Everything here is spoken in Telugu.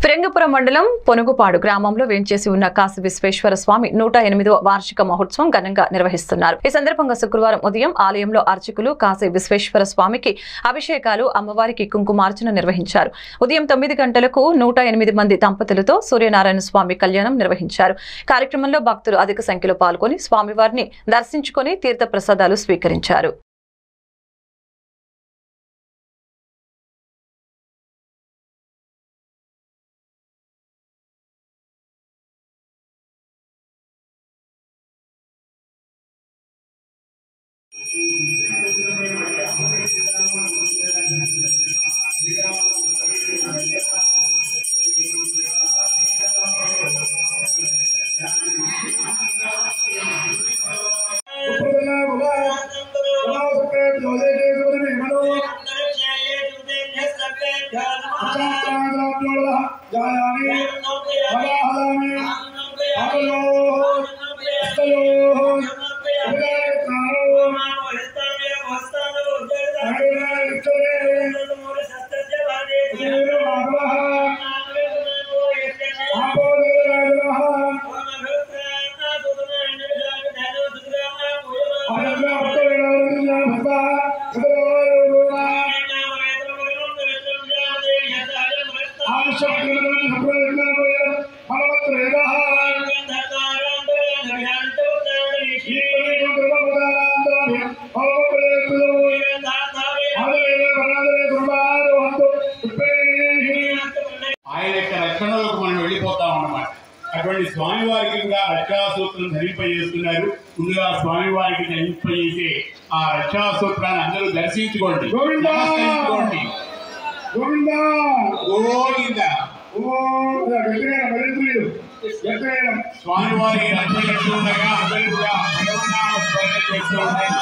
ఫిరంగిపురం మండలం పొనుగుపాడు గ్రామంలో వేంచేసి ఉన్న కాశీ విశ్వేశ్వర స్వామి 108వ వార్షిక మహోత్సవం ఘనంగా నిర్వహిస్తున్నారు. ఈ సందర్భంగా శుక్రవారం ఉదయం ఆలయంలో అర్చకులు కాశీ విశ్వేశ్వర స్వామికి అభిషేకాలు, అమ్మవారికి కుంకుమార్చన నిర్వహించారు. ఉదయం 9 గంటలకు 108 మంది దంపతులతో సూర్యనారాయణ స్వామి కళ్యాణం నిర్వహించారు. కార్యక్రమంలో భక్తులు అధిక సంఖ్యలో పాల్గొని స్వామివారిని దర్శించుకుని తీర్థ ప్రసాదాలు స్వీకరించారు. అటువంటి స్వామివారికి ఇంకా రక్షాసూత్రం ధరింపజేస్తున్నారు. ముందుగా స్వామివారికి ధరింపజేసే ఆ రక్షాసూత్రాన్ని అందరూ దర్శించుకోండి. స్వామివారికి రక్షణ చేస్తుండగా అందరూ కూడా భగవన్నామ స్మరణ చేస్తూ ఉంటారు.